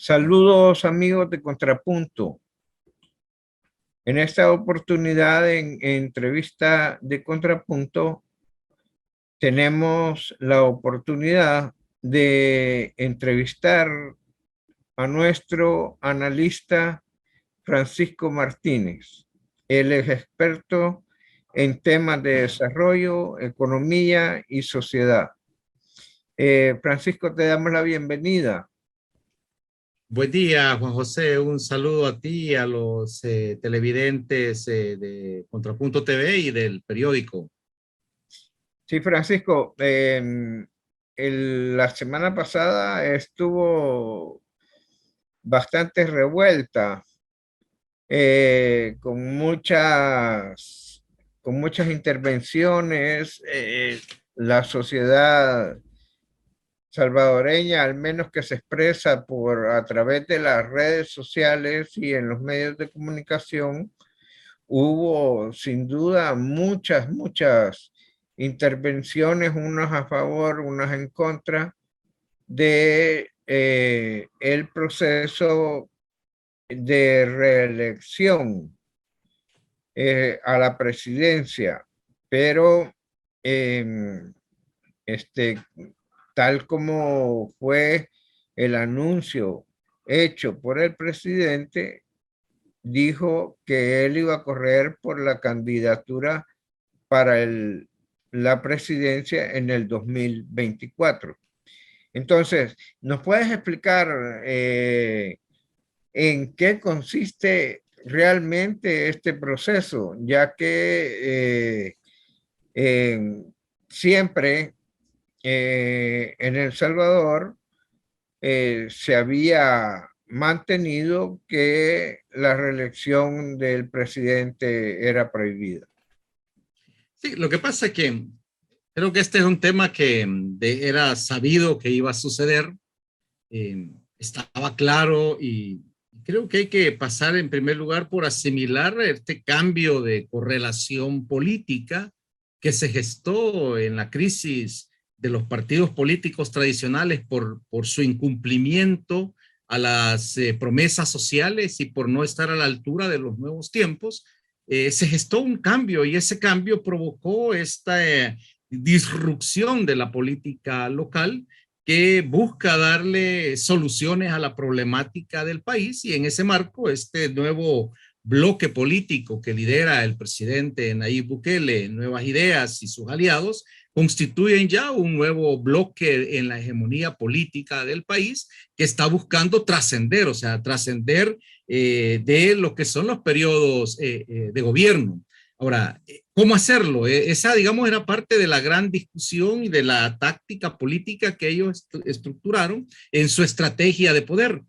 Saludos amigos de Contrapunto. En esta oportunidad en entrevista de Contrapunto tenemos la oportunidad de entrevistar a nuestro analista Francisco Martínez. Él es experto en temas de desarrollo, economía y sociedad. Francisco, te damos la bienvenida. Buen día, Juan José. Un saludo a ti y a los televidentes de Contrapunto TV y del periódico. Sí, Francisco, la semana pasada estuvo bastante revuelta, con muchas intervenciones. La sociedad salvadoreña, al menos que se expresa a través de las redes sociales y en los medios de comunicación, hubo sin duda muchas intervenciones, unas a favor, unas en contra de el proceso de reelección a la presidencia, pero tal como fue el anuncio hecho por el presidente, dijo que él iba a correr por la candidatura para la presidencia en el 2024. Entonces, ¿nos puedes explicar en qué consiste realmente este proceso? Ya que siempre en El Salvador se había mantenido que la reelección del presidente era prohibida. Sí, lo que pasa es que creo que este es un tema que era sabido que iba a suceder, estaba claro, y creo que hay que pasar en primer lugar por asimilar este cambio de correlación política que se gestó en la crisis de los partidos políticos tradicionales por su incumplimiento a las promesas sociales y por no estar a la altura de los nuevos tiempos. Se gestó un cambio y ese cambio provocó esta disrupción de la política local que busca darle soluciones a la problemática del país, y en ese marco este nuevo bloque político que lidera el presidente Nayib Bukele, Nuevas Ideas y sus aliados, constituyen ya un nuevo bloque en la hegemonía política del país que está buscando trascender, o sea, trascender de lo que son los periodos de gobierno. Ahora, ¿cómo hacerlo? Esa, digamos, era parte de la gran discusión y de la táctica política que ellos estructuraron en su estrategia de poder.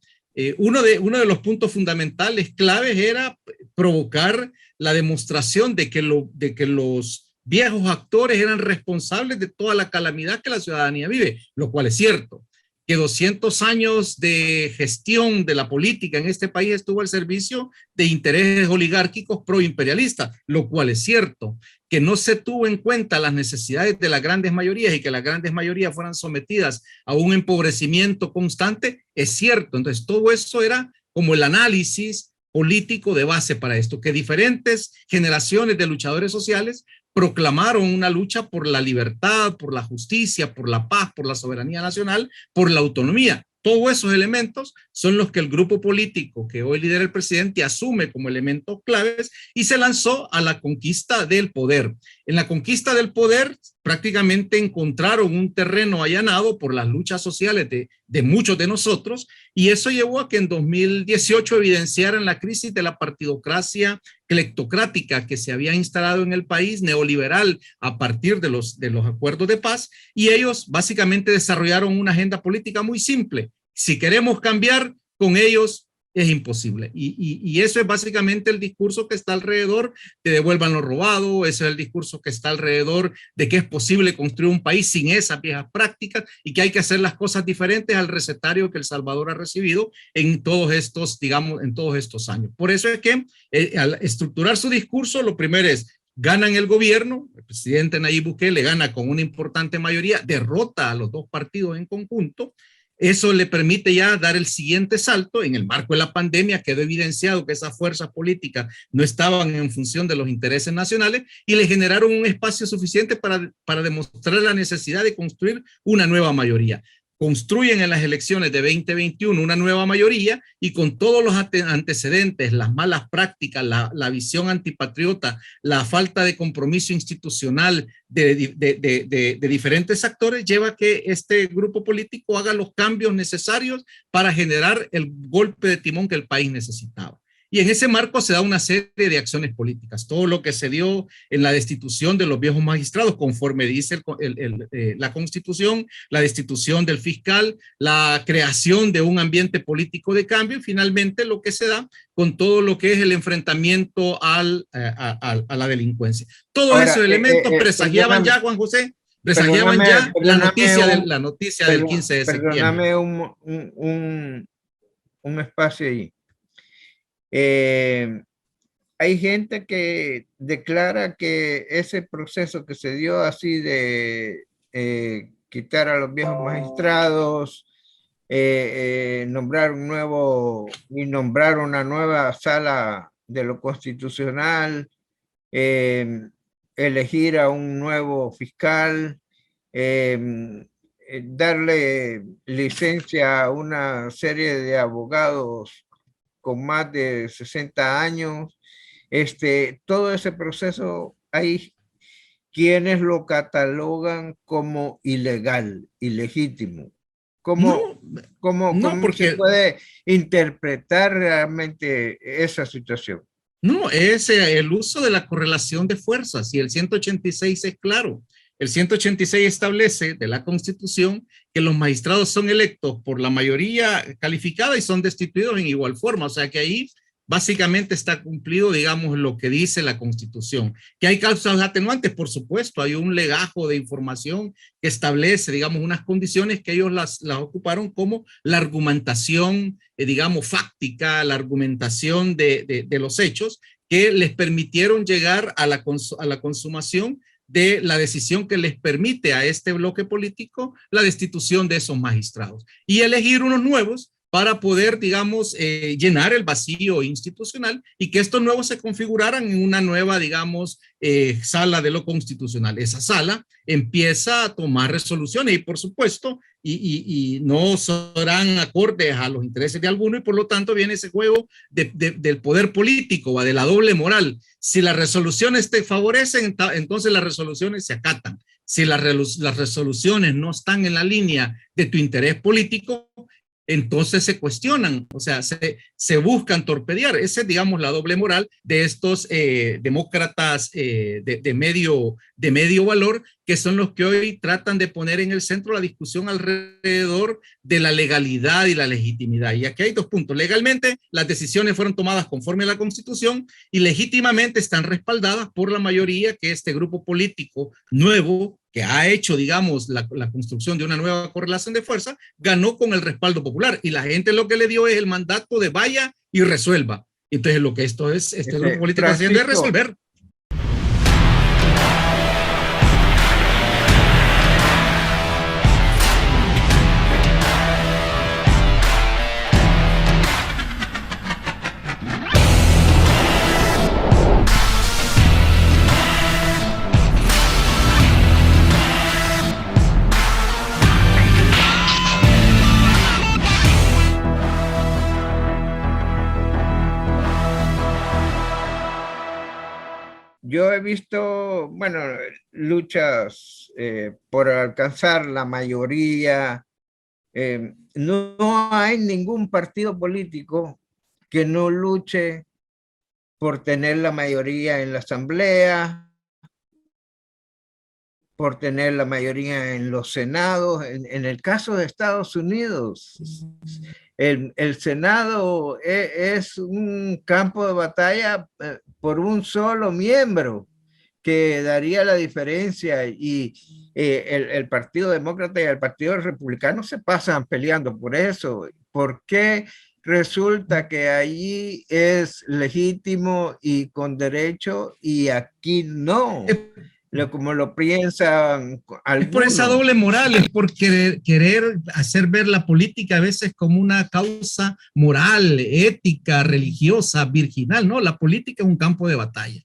Uno de los puntos fundamentales, claves, era provocar la demostración de que los viejos actores eran responsables de toda la calamidad que la ciudadanía vive, lo cual es cierto. Que 200 años de gestión de la política en este país estuvo al servicio de intereses oligárquicos proimperialistas, lo cual es cierto. Que no se tuvo en cuenta las necesidades de las grandes mayorías y que las grandes mayorías fueran sometidas a un empobrecimiento constante, es cierto. Entonces, todo eso era como el análisis político de base para esto, que diferentes generaciones de luchadores sociales proclamaron una lucha por la libertad, por la justicia, por la paz, por la soberanía nacional, por la autonomía. Todos esos elementos son los que el grupo político que hoy lidera el presidente asume como elementos claves y se lanzó a la conquista del poder. En la conquista del poder prácticamente encontraron un terreno allanado por las luchas sociales de muchos de nosotros, y eso llevó a que en 2018 evidenciaran la crisis de la partidocracia cleptocrática que se había instalado en el país, neoliberal, a partir de los acuerdos de paz, y ellos básicamente desarrollaron una agenda política muy simple. Si queremos cambiar, con ellos es imposible. Y eso es básicamente el discurso que está alrededor de devuelvan lo robado, ese es el discurso que está alrededor de que es posible construir un país sin esas viejas prácticas y que hay que hacer las cosas diferentes al recetario que El Salvador ha recibido en todos estos, digamos, en todos estos años. Por eso es que al estructurar su discurso, lo primero es: ganan el gobierno, el presidente Nayib Bukele gana con una importante mayoría, derrota a los dos partidos en conjunto. Eso le permite ya dar el siguiente salto. En el marco de la pandemia quedó evidenciado que esas fuerzas políticas no estaban en función de los intereses nacionales y le generaron un espacio suficiente para demostrar la necesidad de construir una nueva mayoría. Construyen en las elecciones de 2021 una nueva mayoría y con todos los antecedentes, las malas prácticas, la visión antipatriota, la falta de compromiso institucional de diferentes actores, lleva a que este grupo político haga los cambios necesarios para generar el golpe de timón que el país necesitaba. Y en ese marco se da una serie de acciones políticas. Todo lo que se dio en la destitución de los viejos magistrados, conforme dice la Constitución, la destitución del fiscal, la creación de un ambiente político de cambio y finalmente lo que se da con todo lo que es el enfrentamiento a la delincuencia. Todos esos elementos presagiaban ya, Juan José, presagiaban ya la noticia del 15 de septiembre. Perdóname un espacio ahí. Hay gente que declara que ese proceso que se dio así de quitar a los viejos magistrados, nombrar nombrar una nueva sala de lo constitucional, elegir a un nuevo fiscal, darle licencia a una serie de abogados con más de 60 años, todo ese proceso, hay quienes lo catalogan como ilegal, ilegítimo. ¿Cómo se puede interpretar realmente esa situación? No, es el uso de la correlación de fuerzas y el 186 es claro. El 186 establece de la Constitución que los magistrados son electos por la mayoría calificada y son destituidos en igual forma. O sea que ahí básicamente está cumplido, digamos, lo que dice la Constitución. ¿Que hay causas atenuantes? Por supuesto, hay un legajo de información que establece, digamos, unas condiciones que ellos las ocuparon como la argumentación, digamos, fáctica, la argumentación de los hechos que les permitieron llegar a la consumación de la decisión que les permite a este bloque político la destitución de esos magistrados y elegir unos nuevos para poder, digamos, llenar el vacío institucional y que estos nuevos se configuraran en una nueva, digamos, sala de lo constitucional. Esa sala empieza a tomar resoluciones y, por supuesto, y no serán acordes a los intereses de alguno y, por lo tanto, viene ese juego del poder político, de la doble moral. Si las resoluciones te favorecen, entonces las resoluciones se acatan. Si las resoluciones no están en la línea de tu interés político, entonces se cuestionan, o sea, se buscan torpedear. Esa es, digamos, la doble moral de estos demócratas de medio valor, que son los que hoy tratan de poner en el centro la discusión alrededor de la legalidad y la legitimidad. Y aquí hay dos puntos. Legalmente, las decisiones fueron tomadas conforme a la Constitución y legítimamente están respaldadas por la mayoría que este grupo político nuevo, que ha hecho, digamos, la construcción de una nueva correlación de fuerza, ganó con el respaldo popular. Y la gente lo que le dio es el mandato de vaya y resuelva. Entonces, lo que este grupo político está haciendo es resolver. Yo he visto, bueno, luchas por alcanzar la mayoría. No hay ningún partido político que no luche por tener la mayoría en la asamblea, por tener la mayoría en los senados. En el caso de Estados Unidos, el Senado es un campo de batalla por un solo miembro que daría la diferencia, y el Partido Demócrata y el Partido Republicano se pasan peleando por eso. ¿Por qué resulta que allí es legítimo y con derecho y aquí no? como lo piensan Es por esa algunos. doble moral, es por querer hacer ver la política a veces como una causa moral, ética, religiosa, virginal. No, la política es un campo de batalla.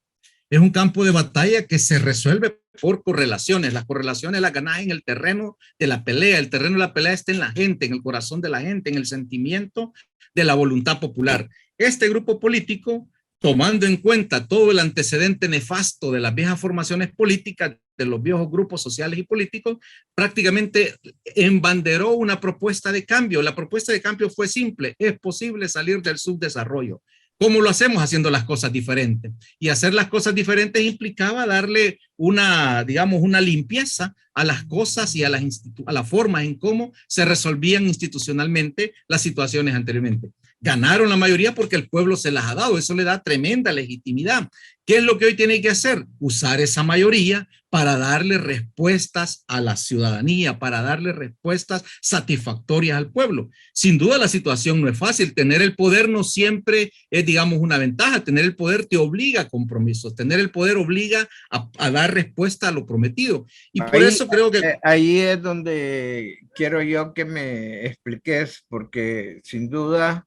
Es un campo de batalla que se resuelve por correlaciones. Las correlaciones las ganas en el terreno de la pelea. El terreno de la pelea está en la gente, en el corazón de la gente, en el sentimiento de la voluntad popular. Este grupo político, tomando en cuenta todo el antecedente nefasto de las viejas formaciones políticas, de los viejos grupos sociales y políticos, prácticamente embanderó una propuesta de cambio. La propuesta de cambio fue simple: es posible salir del subdesarrollo. ¿Cómo lo hacemos? Haciendo las cosas diferentes. Y hacer las cosas diferentes implicaba darle digamos, una limpieza a las cosas y a las formas en cómo se resolvían institucionalmente las situaciones anteriormente. Ganaron la mayoría porque el pueblo se las ha dado. Eso le da tremenda legitimidad. ¿Qué es lo que hoy tiene que hacer? Usar esa mayoría para darle respuestas a la ciudadanía, para darle respuestas satisfactorias al pueblo. Sin duda la situación no es fácil. Tener el poder no siempre es, digamos, una ventaja. Tener el poder te obliga a compromisos. Tener el poder obliga a dar respuesta a lo prometido. Y por eso creo que... Ahí es donde quiero yo que me expliques, porque sin duda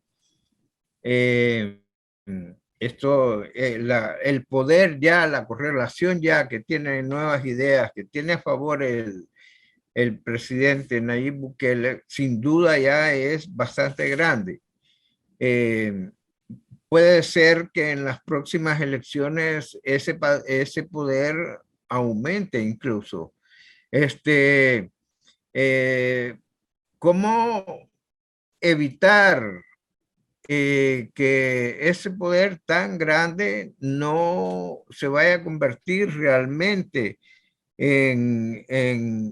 eh, el poder ya, la correlación ya que tiene nuevas ideas, que tiene a favor el presidente Nayib Bukele, sin duda ya es bastante grande. Puede ser que en las próximas elecciones ese poder aumente incluso. ¿Cómo evitar que ese poder tan grande no se vaya a convertir realmente en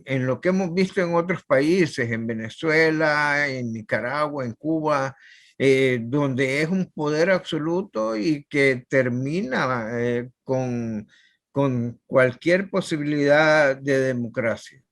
lo que hemos visto en otros países, en Venezuela, en Nicaragua, en Cuba, donde es un poder absoluto y que termina con cualquier posibilidad de democracia?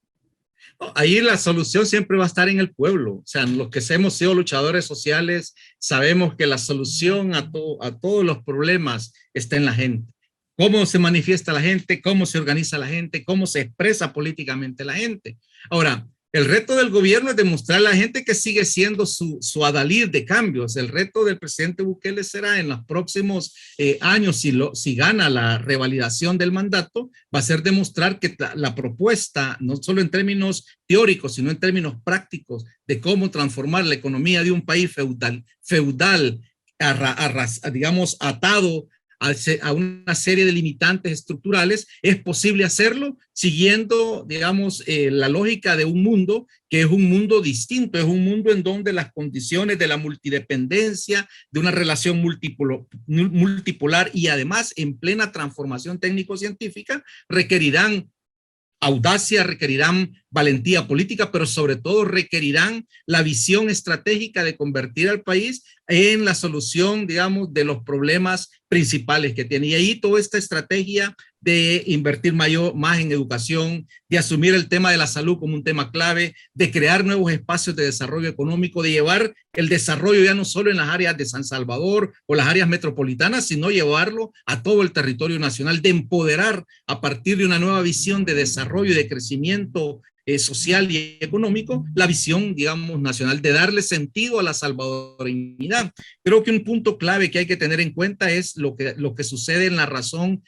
Ahí la solución siempre va a estar en el pueblo. O sea, los que hemos sido luchadores sociales sabemos que la solución a todos los problemas está en la gente. Cómo se manifiesta la gente, cómo se organiza la gente, cómo se expresa políticamente la gente. Ahora, el reto del gobierno es demostrar a la gente que sigue siendo su adalid de cambios. El reto del presidente Bukele será en los próximos años, si gana la revalidación del mandato, va a ser demostrar que la propuesta, no solo en términos teóricos, sino en términos prácticos, de cómo transformar la economía de un país feudal digamos, atado a una serie de limitantes estructurales, es posible hacerlo siguiendo, digamos, la lógica de un mundo que es un mundo distinto, es un mundo en donde las condiciones de la multidependencia, de una relación multipolar y además en plena transformación técnico-científica requerirán audacia, requerirán valentía política, pero sobre todo requerirán la visión estratégica de convertir al país en la solución, digamos, de los problemas principales que tiene. Y ahí toda esta estrategia de invertir más en educación, de asumir el tema de la salud como un tema clave, de crear nuevos espacios de desarrollo económico, de llevar el desarrollo ya no solo en las áreas de San Salvador o las áreas metropolitanas, sino llevarlo a todo el territorio nacional, de empoderar a partir de una nueva visión de desarrollo y de crecimiento social y económico, la visión, digamos, nacional, de darle sentido a la salvadoreñidad. Creo que un punto clave que hay que tener en cuenta es lo que sucede en la razón,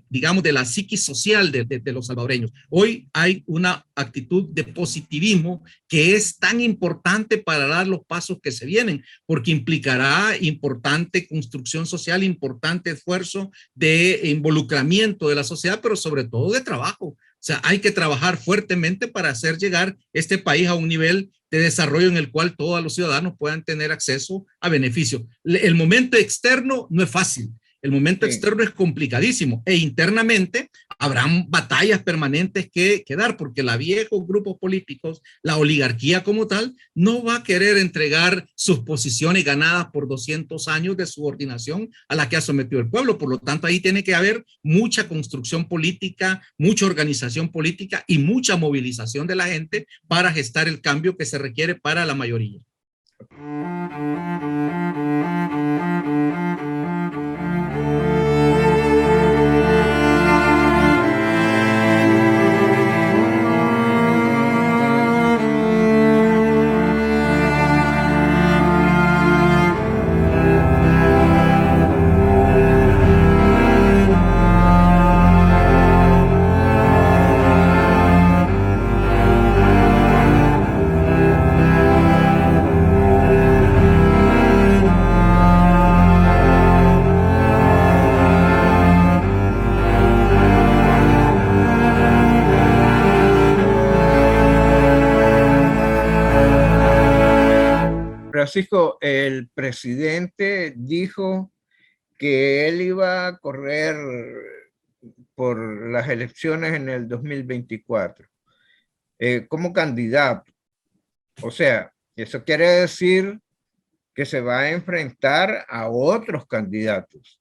digamos, de la psiquis social de los salvadoreños. Hoy hay una actitud de positivismo que es tan importante para dar los pasos que se vienen, porque implicará importante construcción social, importante esfuerzo de involucramiento de la sociedad, pero sobre todo de trabajo. O sea, hay que trabajar fuertemente para hacer llegar este país a un nivel de desarrollo en el cual todos los ciudadanos puedan tener acceso a beneficios. El momento externo no es fácil. El momento externo es complicadísimo e internamente habrán batallas permanentes que dar porque los viejos grupos políticos, la oligarquía como tal, no va a querer entregar sus posiciones ganadas por 200 años de subordinación a la que ha sometido el pueblo. Por lo tanto, ahí tiene que haber mucha construcción política, mucha organización política y mucha movilización de la gente para gestar el cambio que se requiere para la mayoría. Francisco, el presidente dijo que él iba a correr por las elecciones en el 2024 como candidato. O sea, eso quiere decir que se va a enfrentar a otros candidatos.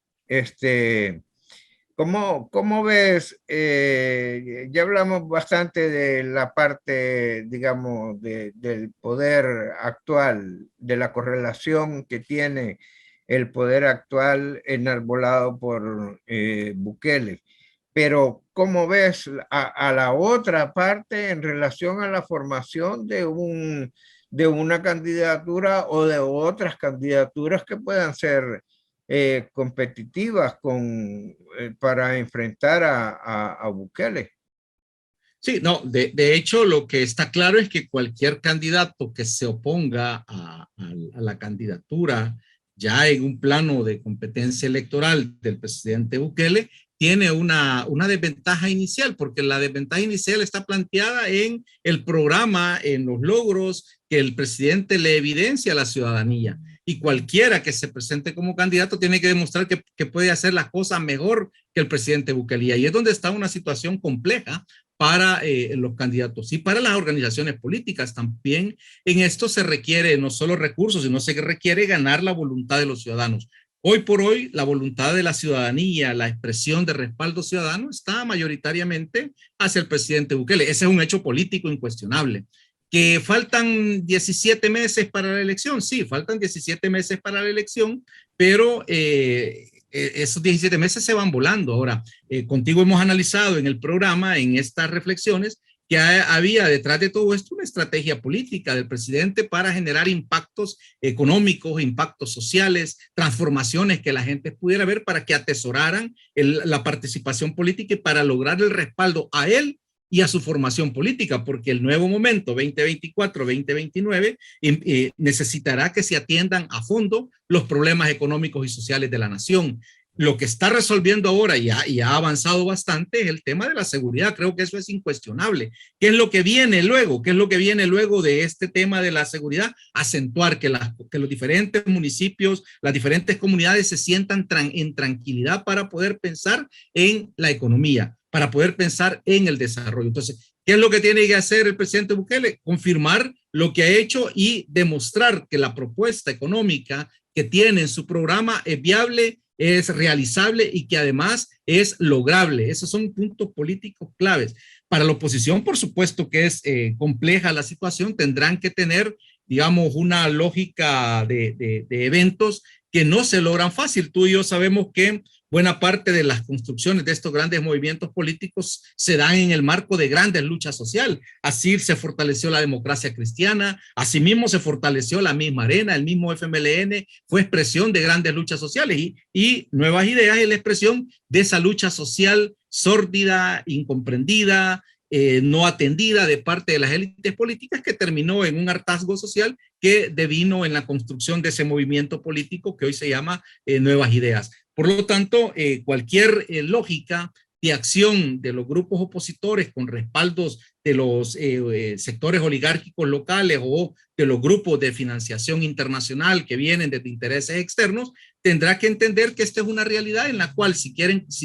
¿Cómo ves? Ya hablamos bastante de la parte, digamos, del poder actual, de la correlación que tiene el poder actual enarbolado por Bukele. Pero ¿cómo ves a la otra parte en relación a la formación de una candidatura o de otras candidaturas que puedan ser competitivas para enfrentar a Bukele? Sí, no, de hecho lo que está claro es que cualquier candidato que se oponga a la candidatura ya en un plano de competencia electoral del presidente Bukele tiene una desventaja inicial, porque la desventaja inicial está planteada en el programa, en los logros que el presidente le evidencia a la ciudadanía. Y cualquiera que se presente como candidato tiene que demostrar que puede hacer las cosas mejor que el presidente Bukele. Y ahí es donde está una situación compleja para los candidatos y para las organizaciones políticas también. En esto se requiere no solo recursos, sino se requiere ganar la voluntad de los ciudadanos. Hoy por hoy, la voluntad de la ciudadanía, la expresión de respaldo ciudadano está mayoritariamente hacia el presidente Bukele. Ese es un hecho político incuestionable. ¿Que faltan 17 meses para la elección? Sí, faltan 17 meses para la elección, pero esos 17 meses se van volando. Ahora, contigo hemos analizado en el programa, en estas reflexiones, que había detrás de todo esto una estrategia política del presidente para generar impactos económicos, impactos sociales, transformaciones que la gente pudiera ver para que atesoraran la participación política y para lograr el respaldo a él y a su formación política, porque el nuevo momento 2024-2029 necesitará que se atiendan a fondo los problemas económicos y sociales de la nación. Lo que está resolviendo ahora y ha avanzado bastante es el tema de la seguridad. Creo que eso es incuestionable. ¿Qué es lo que viene luego? ¿Qué es lo que viene luego de este tema de la seguridad? Acentuar que los diferentes municipios, las diferentes comunidades se sientan en tranquilidad para poder pensar en la economía, para poder pensar en el desarrollo. Entonces, ¿qué es lo que tiene que hacer el presidente Bukele? Confirmar lo que ha hecho y demostrar que la propuesta económica que tiene en su programa es viable, es realizable y que además es lograble. Esos son puntos políticos claves. Para la oposición, por supuesto que es compleja la situación, tendrán que tener, digamos, una lógica de eventos que no se logran fácil. Tú y yo sabemos que buena parte de las construcciones de estos grandes movimientos políticos se dan en el marco de grandes luchas sociales. Así se fortaleció la democracia cristiana, asimismo se fortaleció la misma Arena, el mismo FMLN, fue expresión de grandes luchas sociales y Nuevas Ideas es la expresión de esa lucha social sórdida, incomprendida, no atendida de parte de las élites políticas, que terminó en un hartazgo social que devino en la construcción de ese movimiento político que hoy se llama Nuevas Ideas. Por lo tanto, cualquier lógica de acción de los grupos opositores con respaldos de los sectores oligárquicos locales o de los grupos de financiación internacional que vienen desde intereses externos, tendrá que entender que esta es una realidad en la cual si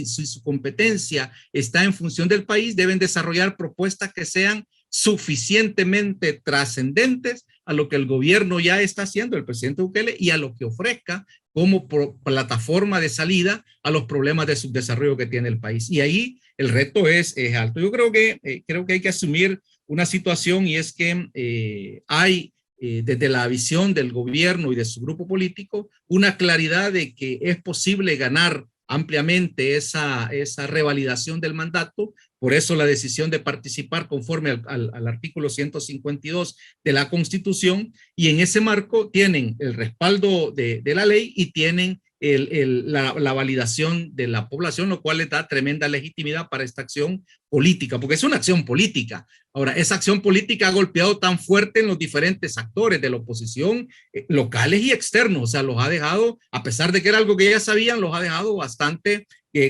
su competencia está en función del país, deben desarrollar propuestas que sean suficientemente trascendentes a lo que el gobierno ya está haciendo, el presidente Bukele, y a lo que ofrezca como plataforma de salida a los problemas de subdesarrollo que tiene el país. Y ahí el reto es alto. Yo creo que hay que asumir una situación, y es que hay desde la visión del gobierno y de su grupo político una claridad de que es posible ganar ampliamente esa revalidación del mandato. Por eso la decisión de participar conforme al artículo 152 de la Constitución, y en ese marco tienen el respaldo de la ley y tienen la validación de la población, lo cual le da tremenda legitimidad para esta acción política, porque es una acción política. Ahora, esa acción política ha golpeado tan fuerte en los diferentes actores de la oposición, locales y externos, o sea, los ha dejado, a pesar de que era algo que ya sabían, los ha dejado bastante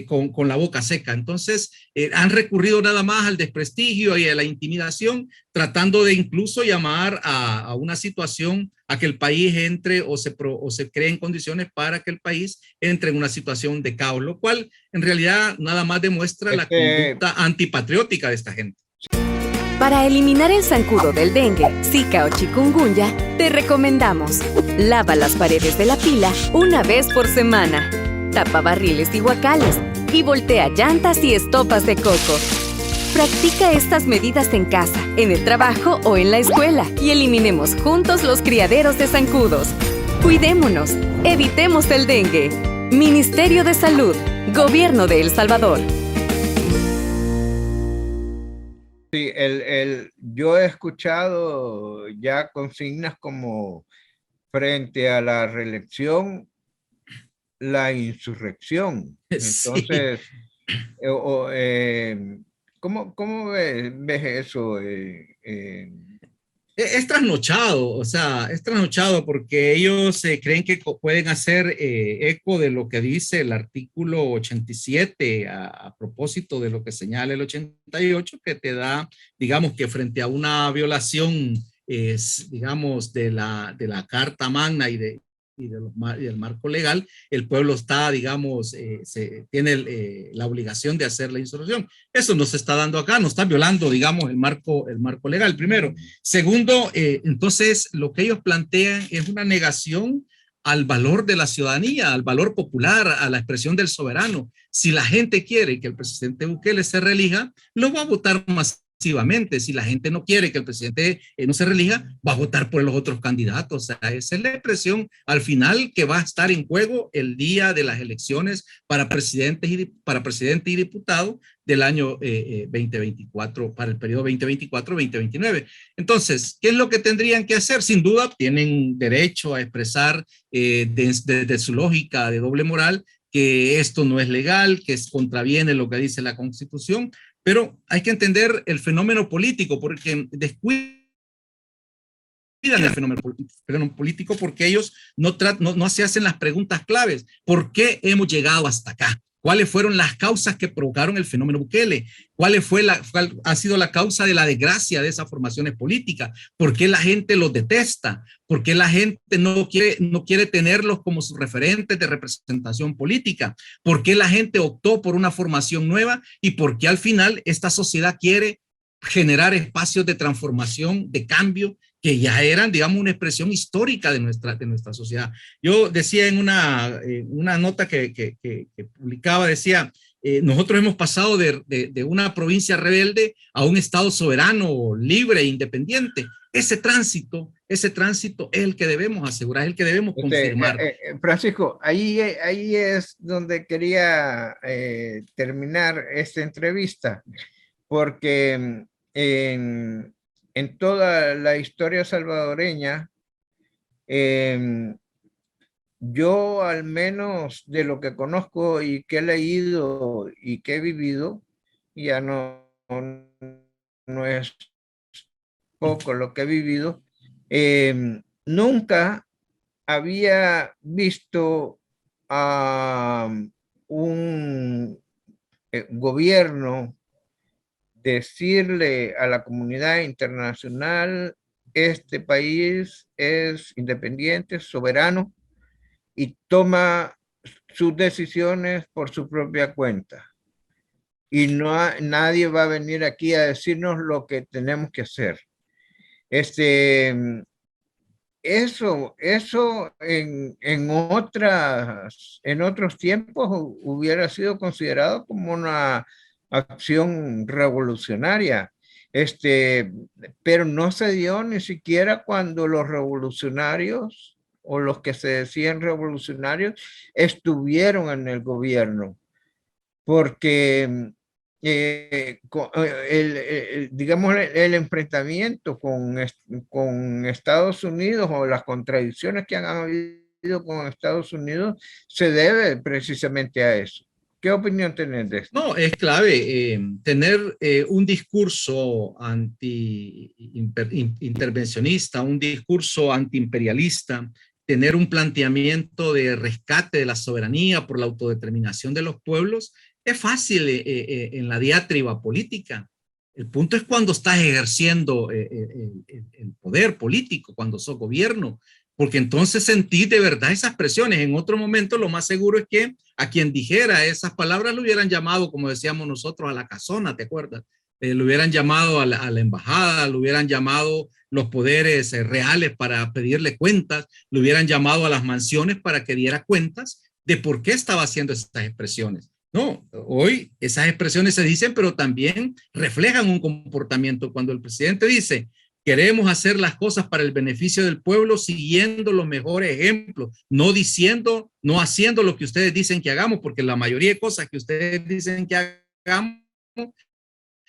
con la boca seca. Entonces, han recurrido nada más al desprestigio y a la intimidación, tratando de incluso llamar a una situación a que el país entre o se creen condiciones para que el país entre en una situación de caos, lo cual en realidad nada más demuestra la conducta antipatriótica de esta gente. Para eliminar el zancudo del dengue, zika o chikungunya, te recomendamos: lava las paredes de la pila una vez por semana, tapa barriles y guacales y voltea llantas y estopas de coco. Practica estas medidas en casa, en el trabajo o en la escuela y eliminemos juntos los criaderos de zancudos. Cuidémonos, evitemos el dengue. Ministerio de Salud, Gobierno de El Salvador. Sí, yo he escuchado ya consignas como frente a la reelección, la insurrección. Entonces, sí. ¿Cómo ves eso? Es trasnochado, o sea, es trasnochado porque ellos creen que pueden hacer eco de lo que dice el artículo 87 a propósito de lo que señala el 88, que te da, digamos, que frente a una violación, digamos, de la Carta Magna y del marco legal, el pueblo está, digamos, tiene la obligación de hacer la insurrección. Eso no se está dando acá, no está violando, digamos, el marco legal, primero. Segundo, entonces, lo que ellos plantean es una negación al valor de la ciudadanía, al valor popular, a la expresión del soberano. Si la gente quiere que el presidente Bukele se reelija, lo va a votar masivamente. Si la gente no quiere que el presidente no se reelija, va a votar por los otros candidatos. O sea, esa es la expresión al final que va a estar en juego el día de las elecciones para presidente y diputado del año 2024, para el periodo 2024-2029. Entonces, ¿qué es lo que tendrían que hacer? Sin duda, tienen derecho a expresar desde su lógica de doble moral que esto no es legal, que contraviene lo que dice la Constitución, pero hay que entender el fenómeno político, porque descuidan el fenómeno político porque ellos no se hacen las preguntas claves. ¿Por qué hemos llegado hasta acá? ¿Cuáles fueron las causas que provocaron el fenómeno Bukele? ¿Cuál ha sido la causa de la desgracia de esas formaciones políticas? ¿Por qué la gente los detesta? ¿Por qué la gente no quiere tenerlos como sus referentes de representación política? ¿Por qué la gente optó por una formación nueva? ¿Y por qué al final esta sociedad quiere generar espacios de transformación, de cambio, que ya eran, digamos, una expresión histórica de nuestra sociedad? Yo decía en una nota que publicaba, decía, nosotros hemos pasado de una provincia rebelde a un estado soberano, libre e independiente. Ese tránsito es el que debemos asegurar, es el que debemos confirmar. Francisco, ahí es donde quería terminar esta entrevista, porque en toda la historia salvadoreña, yo al menos de lo que conozco y que he leído y que he vivido, ya no es poco lo que he vivido, nunca había visto a un gobierno decirle a la comunidad internacional: este país es independiente, soberano y toma sus decisiones por su propia cuenta. Y nadie va a venir aquí a decirnos lo que tenemos que hacer. Eso en otros tiempos hubiera sido considerado como una acción revolucionaria, pero no se dio ni siquiera cuando los revolucionarios o los que se decían revolucionarios estuvieron en el gobierno, porque digamos, el enfrentamiento con Estados Unidos o las contradicciones que han habido con Estados Unidos se debe precisamente a eso. ¿Qué opinión tenés de esto? No, es clave tener un discurso intervencionista, un discurso antiimperialista, tener un planteamiento de rescate de la soberanía por la autodeterminación de los pueblos, es fácil en la diatriba política. El punto es cuando estás ejerciendo el poder político, cuando sos gobierno, porque entonces sentís de verdad esas presiones. En otro momento lo más seguro es que a quien dijera esas palabras lo hubieran llamado, como decíamos nosotros, a la casona, ¿te acuerdas? Lo hubieran llamado a la embajada, lo hubieran llamado los poderes reales para pedirle cuentas, lo hubieran llamado a las mansiones para que diera cuentas de por qué estaba haciendo esas expresiones. No, hoy esas expresiones se dicen, pero también reflejan un comportamiento. Cuando el presidente dice, queremos hacer las cosas para el beneficio del pueblo siguiendo los mejores ejemplos, no diciendo, no haciendo lo que ustedes dicen que hagamos, porque la mayoría de cosas que ustedes dicen que hagamos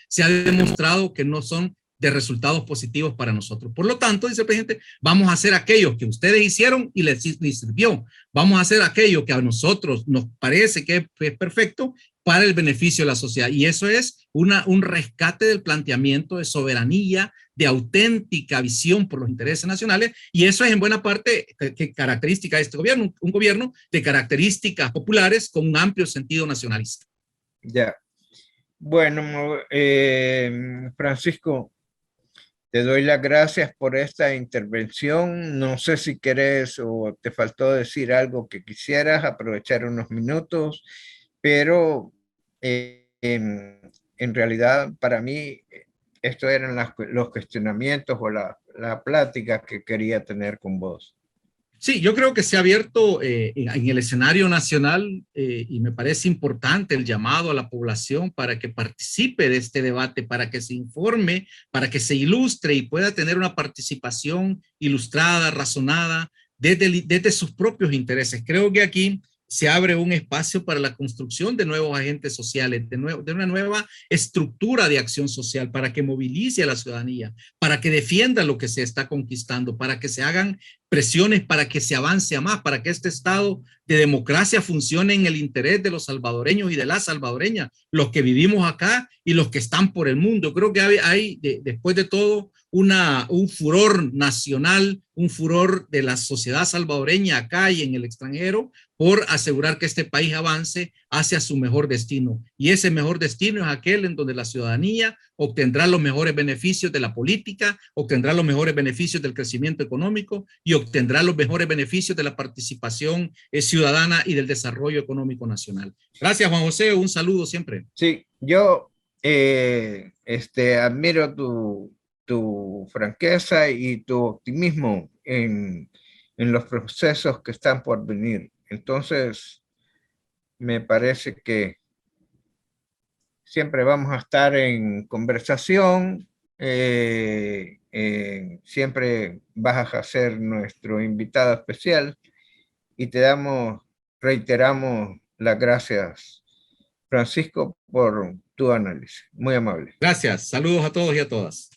se ha demostrado que no son de resultados positivos para nosotros. Por lo tanto, dice el presidente, vamos a hacer aquello que ustedes hicieron y les sirvió. Vamos a hacer aquello que a nosotros nos parece que es perfecto para el beneficio de la sociedad. Y eso es un rescate del planteamiento de soberanía, de auténtica visión por los intereses nacionales. Y eso es en buena parte que característica de este gobierno, un gobierno de características populares con un amplio sentido nacionalista. Ya. Bueno, Francisco, te doy las gracias por esta intervención. No sé si querés o te faltó decir algo que quisieras, aprovechar unos minutos, pero en realidad para mí estos eran los cuestionamientos o la plática que quería tener con vos. Sí, yo creo que se ha abierto en el escenario nacional y me parece importante el llamado a la población para que participe de este debate, para que se informe, para que se ilustre y pueda tener una participación ilustrada, razonada, desde sus propios intereses. Creo que aquí se abre un espacio para la construcción de nuevos agentes sociales, de una nueva estructura de acción social para que movilice a la ciudadanía, para que defienda lo que se está conquistando, para que se hagan presiones para que se avance a más, para que este estado de democracia funcione en el interés de los salvadoreños y de las salvadoreñas, los que vivimos acá y los que están por el mundo. Creo que hay después de todo, un furor nacional, un furor de la sociedad salvadoreña acá y en el extranjero por asegurar que este país avance hacia su mejor destino. Y ese mejor destino es aquel en donde la ciudadanía obtendrá los mejores beneficios de la política, obtendrá los mejores beneficios del crecimiento económico y obtendrá los mejores beneficios de la participación ciudadana y del desarrollo económico nacional. Gracias, Juan José. Un saludo siempre. Sí, yo admiro tu franqueza y tu optimismo en los procesos que están por venir. Entonces, me parece que siempre vamos a estar en conversación, siempre vas a ser nuestro invitado especial y reiteramos las gracias, Francisco, por tu análisis. Muy amable. Gracias. Saludos a todos y a todas.